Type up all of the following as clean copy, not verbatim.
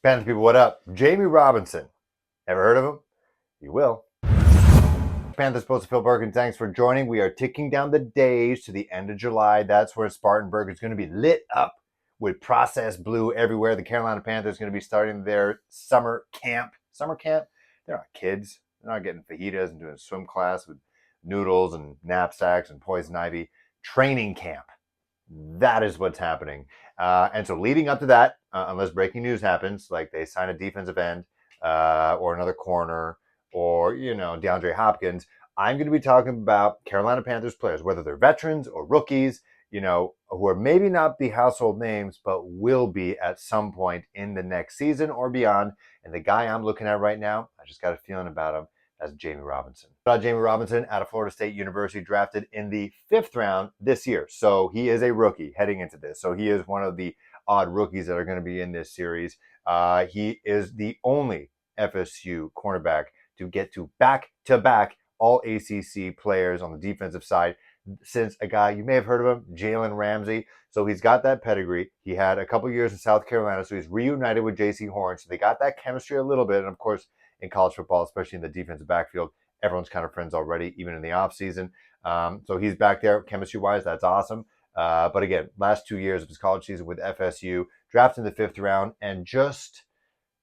Panthers people, what up? Jamie Robinson. Ever heard of him? You will. Panthers post Phil Bergen, thanks for joining. We are ticking down the days to the end of July. That's where Spartanburg is going to be lit up with processed blue everywhere. The Carolina Panthers are going to be starting their summer camp. Summer camp? They're not kids. They're not getting fajitas and doing a swim class with noodles and knapsacks and poison ivy. Training camp. That is what's happening. And so leading up to that, unless breaking news happens, like they sign a defensive end or another corner or, DeAndre Hopkins, I'm going to be talking about Carolina Panthers players, whether they're veterans or rookies, who are maybe not the household names, but will be at some point in the next season or beyond. And the guy I'm looking at right now, I just got a feeling about him. That's Jamie Robinson. Jamie Robinson out of Florida State University, drafted in the 5th round this year. So he is a rookie heading into this. So he is one of the odd rookies that are going to be in this series. He is the only FSU cornerback to get to back-to-back all ACC players on the defensive side since a guy, you may have heard of him, Jalen Ramsey. So he's got that pedigree. He had a couple years in South Carolina, so he's reunited with J.C. Horn. So they got that chemistry a little bit. And of course, in college football, especially in the defensive backfield, everyone's kind of friends already, even in the offseason. So he's back there chemistry-wise. That's awesome. But again, last 2 years of his college season with FSU, drafted in the 5th round. And just,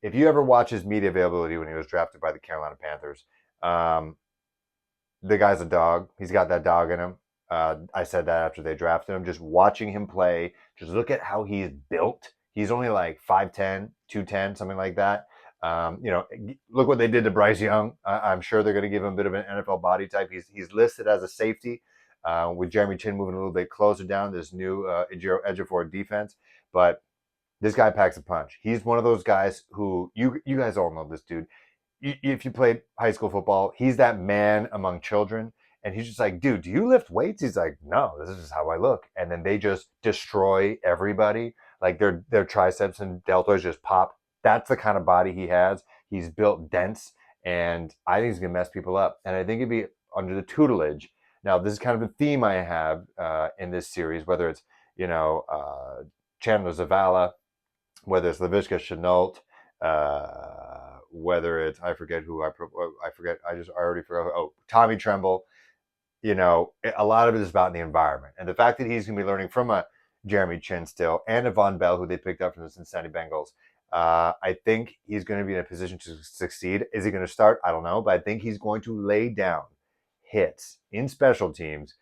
if you ever watch his media availability when he was drafted by the Carolina Panthers, the guy's a dog. He's got that dog in him. I said that after they drafted him. Just watching him play, just look at how he's built. He's only like 5'10", 210, something like that. Look what they did to Bryce Young. I'm sure they're going to give him a bit of an NFL body type. He's listed as a safety with Jeremy Chin moving a little bit closer down this new edge-of-forward defense. But this guy packs a punch. He's one of those guys who, you guys all know this dude. If you played high school football, he's that man among children. And he's just like, dude, do you lift weights? He's like, no, this is just how I look. And then they just destroy everybody. Like their triceps and deltoids just pop. That's the kind of body he has. He's built dense, and I think he's going to mess people up. And I think it'd be under the tutelage. Now, this is kind of a theme I have in this series, whether it's, Chandler Zavala, whether it's Laviska Shenault, whether it's, I already forgot. Oh, Tommy Tremble. A lot of it is about the environment. And the fact that he's going to be learning from a Jeremy Chin still and a Von Bell, who they picked up from the Cincinnati Bengals, I think he's going to be in a position to succeed. Is he going to start? I don't know. But I think he's going to lay down hits in special teams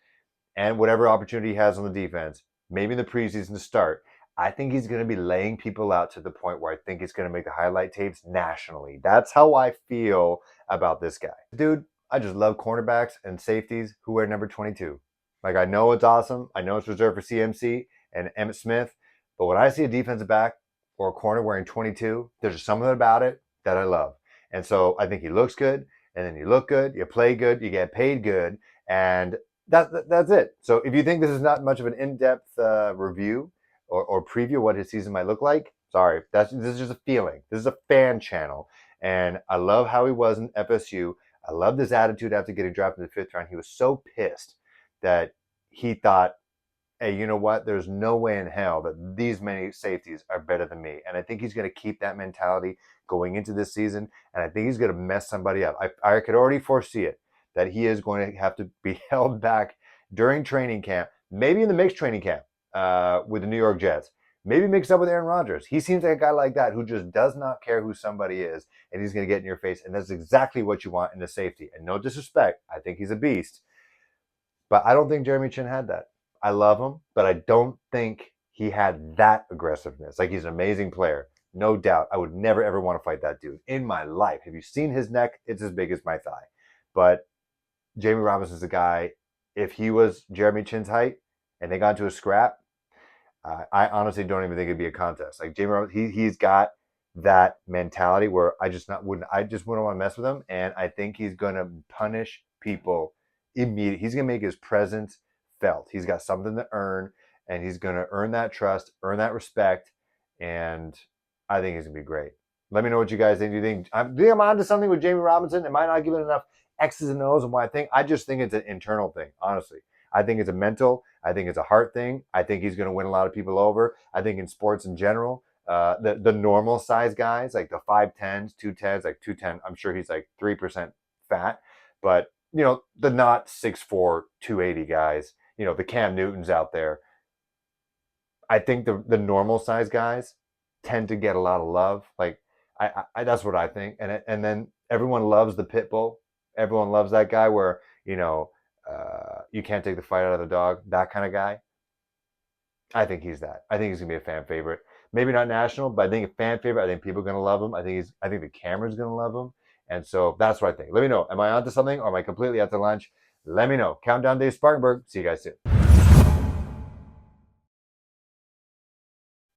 and whatever opportunity he has on the defense, maybe in the preseason to start. I think he's going to be laying people out to the point where I think he's going to make the highlight tapes nationally. That's how I feel about this guy. Dude, I just love cornerbacks and safeties who wear number 22. Like, I know it's awesome. I know it's reserved for CMC and Emmitt Smith. But when I see a defensive back or a corner wearing 22, there's just something about it that I love. And so I think he looks good, and then you look good, you play good, you get paid good, and that's it. So if you think this is not much of an in-depth review or preview of what his season might look like, sorry. This is just a feeling. This is a fan channel. And I love how he was in FSU. I loved his attitude after getting drafted in the 5th round. He was so pissed that he thought, hey, you know what? There's no way in hell that these many safeties are better than me. And I think he's going to keep that mentality going into this season. And I think he's going to mess somebody up. I could already foresee it, that he is going to have to be held back during training camp, maybe in the mixed training camp with the New York Jets. Maybe mixed up with Aaron Rodgers. He seems like a guy like that who just does not care who somebody is, and he's going to get in your face. And that's exactly what you want in a safety. And no disrespect, I think he's a beast. But I don't think Jeremy Chin had that. I love him, but I don't think he had that aggressiveness. Like, he's an amazing player. No doubt. I would never, ever want to fight that dude in my life. Have you seen his neck? It's as big as my thigh. But Jamie Robinson's a guy, if he was Jeremy Chin's height and they got into a scrap, I honestly don't even think it'd be a contest. Like, Jamie Robinson, he's got that mentality where I just wouldn't want to mess with him. And I think he's going to punish people immediately. He's going to make his presence felt. He's got something to earn, and he's going to earn that trust, earn that respect. And I think he's going to be great. Let me know what you guys think. Do you think I'm onto something with Jamie Robinson? Am I not giving enough X's and O's and why I just think it's an internal thing, honestly. I think it's a mental. I think it's a heart thing. I think he's going to win a lot of people over. I think in sports in general, The normal size guys, like the 5'10s, 210s, like 210, I'm sure he's like 3% fat. But, the not 6'4", 280 guys, the Cam Newtons out there, I think the normal size guys tend to get a lot of love. Like that's what I think. And then everyone loves the pit bull. Everyone loves that guy where you can't take the fight out of the dog. That kind of guy. I think he's that. I think he's gonna be a fan favorite. Maybe not national, but I think a fan favorite. I think people are gonna love him. I think the camera's gonna love him. And so that's what I think. Let me know. Am I onto something or am I completely out to lunch? Let me know. Countdown Dave Spartanburg. See you guys soon.